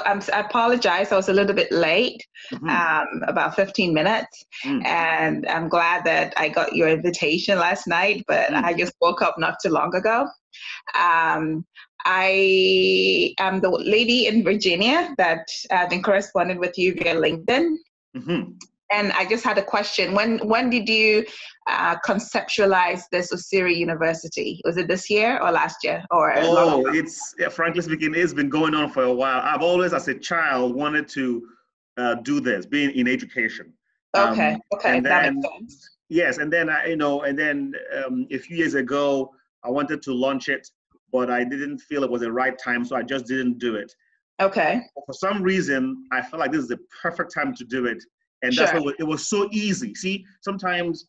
I apologize. I was a little bit late, Hmm. about 15 minutes, Mm. and I'm glad that I got your invitation last night, but I Mm. just woke up not too long ago. Um, I am the lady in Virginia that I've been corresponding with you via LinkedIn. Hmm. And I just had a question. When did you conceptualize this Osiri University? Was it this year or last year or long Oh, ago? it's yeah, frankly speaking, it's been going on for a while. I've always, as a child, wanted to do this, being in education. Okay, okay, And that makes then, sense. yes, and then a few years ago, I wanted to launch it, but I didn't feel it was the right time, so I just didn't do it. Okay, But for some reason, I felt like this is the perfect time to do it, and that's sure. what it was so easy. See, sometimes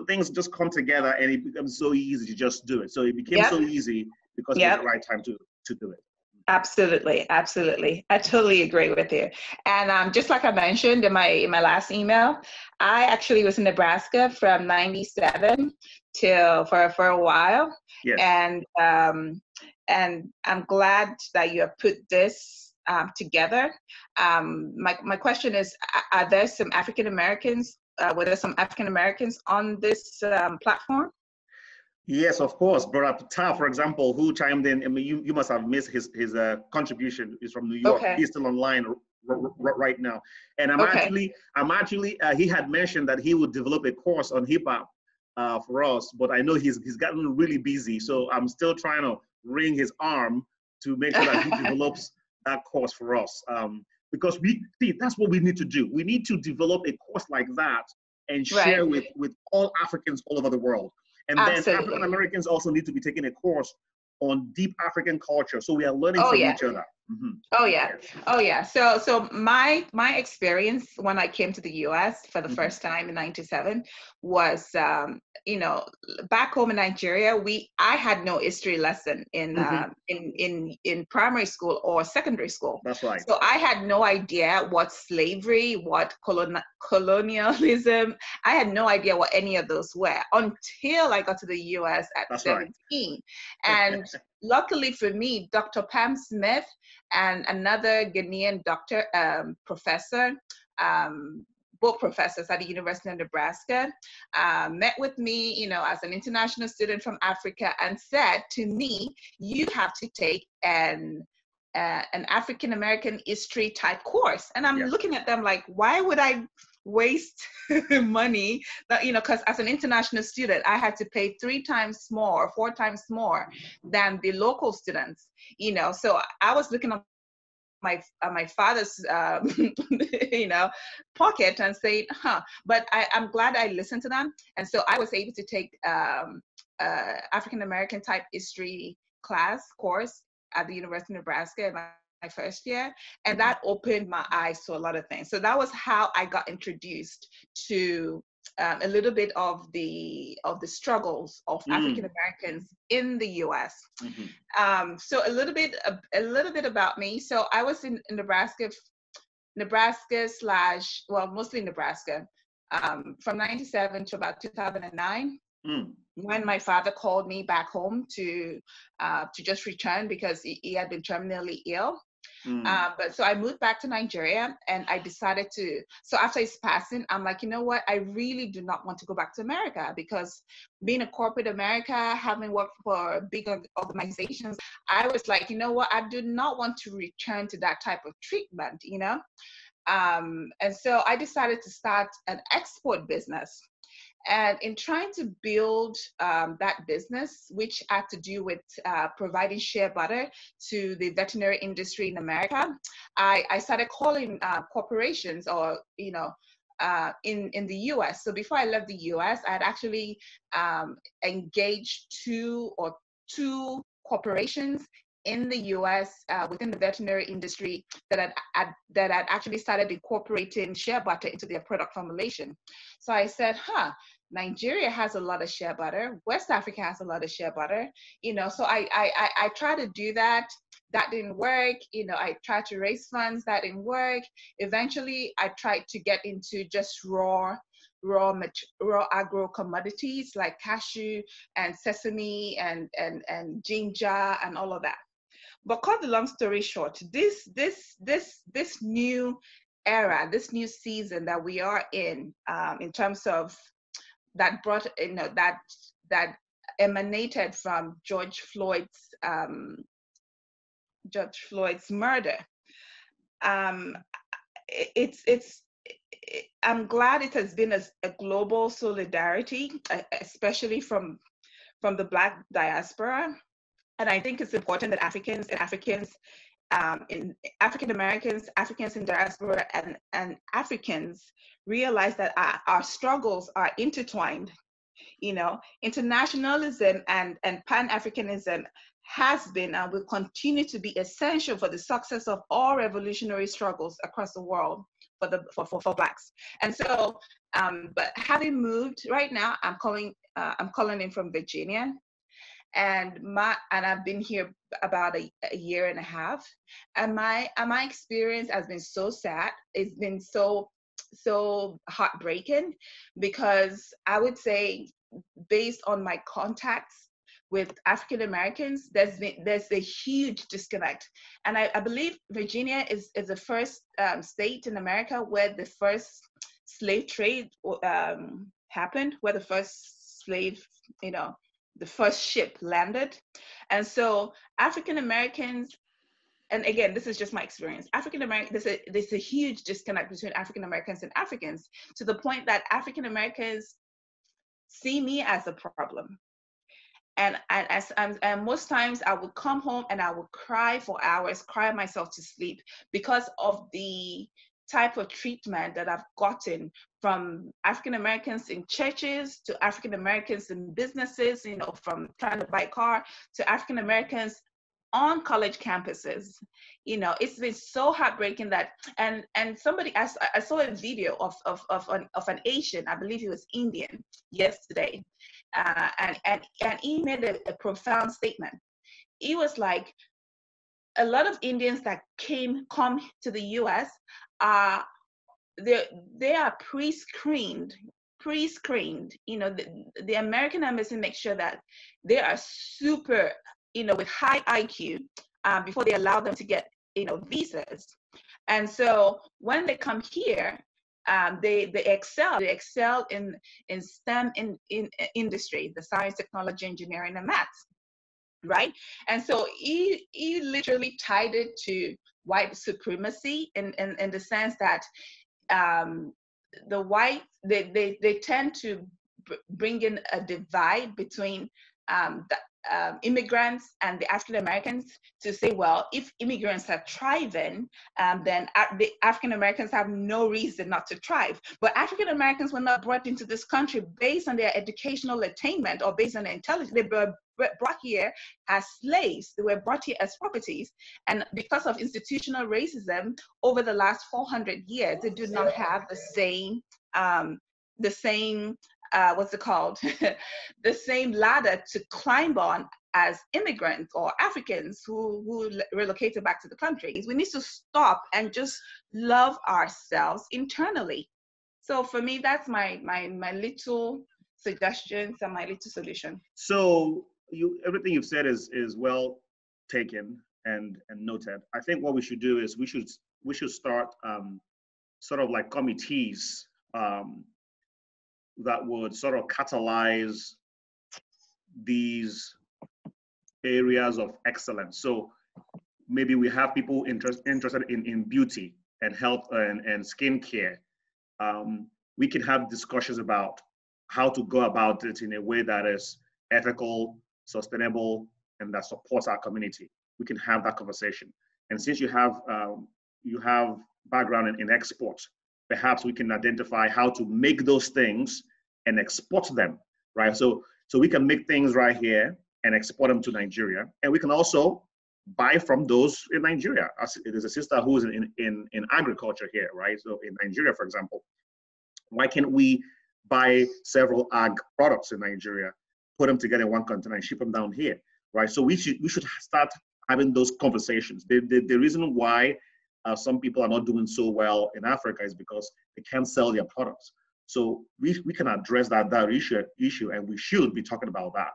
things just come together and it becomes so easy to just do it. So it became Yep, so easy because it was the yep. right time to do it. Absolutely, absolutely. I totally agree with you. And just like I mentioned in my last email, I actually was in Nebraska from '97 till for a while, Yes. and I'm glad that you have put this together. My question is, are there some African Americans? Were there some African Americans on this platform? Yes, of course. Brother Patel, for example, who chimed in. I mean, you must have missed his contribution. He's from New York. Okay, He's still online right now. And okay. I'm actually. He had mentioned that he would develop a course on hip hop for us, but I know he's gotten really busy. So I'm still trying to wring his arm to make sure that he develops that course for us. Because we see that's what we need to do. We need to develop a course like that and Right. share with all Africans all over the world. And then African Absolutely. Americans also need to be taking a course on deep African culture. So we are learning Oh from yeah. each other. Hmm. Oh yeah. Yes. Oh yeah. So my experience when I came to the US for the Hmm. first time in '97 was you know, back home in Nigeria, I had no history lesson Hmm. in primary school or secondary school. That's right. So I had no idea what slavery, what colonialism, I had no idea what any of those were until I got to the US at That's right. 17. And luckily for me, Dr. Pam Smith and another Ghanaian doctor, professor, um, both professors at the University of Nebraska, met with me, as an international student from Africa, and said to me, "You have to take an African American history type course." And I'm Yes. looking at them like, why would I waste money? That, because as an international student, I had to pay 3 times more, 4 times more than the local students. So I was looking at my father's you know pocket and saying, huh. But I'm glad I listened to them, and so I was able to take African American type history course at the University of Nebraska in my first year, and Hmm. that opened my eyes to a lot of things. So that was how I got introduced to a little bit of the struggles of African Mm. Americans in the U.S. Hmm. So a little bit about me. So I was in Nebraska slash, well, mostly Nebraska, from '97 to about 2009, Mm. when my father called me back home to just return because he had been terminally ill. Mm. But so I moved back to Nigeria, and I decided to. So after his passing, I'm like, you know what? I really do not want to go back to America, because being a corporate America, having worked for big organizations, I was like, you know what? I do not want to return to that type of treatment. And so I decided to start an export business. And in trying to build that business, which had to do with providing shea butter to the veterinary industry in America, I started calling corporations, or in the U.S. So before I left the U.S., I had actually engaged two corporations in the U.S. Within the veterinary industry that had actually started incorporating shea butter into their product formulation. So I said, huh. Nigeria has a lot of shea butter. West Africa has a lot of shea butter. So I try to do that. That didn't work. I tried to raise funds. That didn't work. Eventually, I tried to get into just raw agro commodities like cashew and sesame and ginger and all of that. but cut the long story short, this new era, this new season that we are in terms of that brought, that emanated from George Floyd's murder. I'm glad it has been a global solidarity, especially from the Black diaspora. And I think it's important that African Americans, Africans in diaspora, and Africans realize that our struggles are intertwined. Internationalism and Pan-Africanism has been and will continue to be essential for the success of all revolutionary struggles across the world for Blacks. And so, but having moved, right now, I'm calling in from Virginia, and I've been here about a year and a half, and my experience has been so sad. It's been so heartbreaking, because I would say, based on my contacts with African Americans, there's a huge disconnect. And I believe Virginia is the first state in America where the first slave trade happened, where the first slave, the first ship landed. And so African Americans, and again, this is just my experience, African Americans, there's a huge disconnect between African Americans and Africans, to the point that African Americans see me as a problem. And most times I would come home and I would cry for hours, cry myself to sleep, because of the type of treatment that I've gotten from African Americans in churches, to African Americans in businesses, from trying to buy a car, to African Americans on college campuses. It's been so heartbreaking that, and somebody, I saw a video of an Asian, I believe he was Indian, yesterday, and he made a profound statement. He was like, a lot of Indians that come to the US are, they are pre-screened. The American embassy makes sure that they are super, with high IQ, before they allow them to get, visas. And so when they come here, they excel in STEM in industry, the science, technology, engineering, and maths, right? And so he literally tied it to white supremacy, in the sense that the white, they tend to bring in a divide between the immigrants and the African Americans, to say, well, if immigrants are thriving, then the African Americans have no reason not to thrive. But African Americans were not brought into this country based on their educational attainment or based on their intelligence. They were brought here as slaves. They were brought here as properties. And because of institutional racism over the last 400 years, they do not have the same what's it called? the same ladder to climb on as immigrants or Africans who relocated back to the country. We need to stop and just love ourselves internally. So for me, that's my little suggestions and my little solution. So everything you've said is well taken and noted. I think what we should do is we should start sort of like committees that would sort of catalyze these areas of excellence. So maybe we have people interested in beauty and health and skincare. We can have discussions about how to go about it in a way that is ethical, sustainable, and that supports our community. We can have that conversation. And since you have background in export, perhaps we can identify how to make those things and export them, right? So we can make things right here and export them to Nigeria. And we can also buy from those in Nigeria. There's a sister who's in agriculture here, right? So in Nigeria, for example, why can't we buy several ag products in Nigeria, put them together in one container and ship them down here, right? So we should start having those conversations. The reason why some people are not doing so well in Africa is because they can't sell their products. So we can address that issue, and we should be talking about that.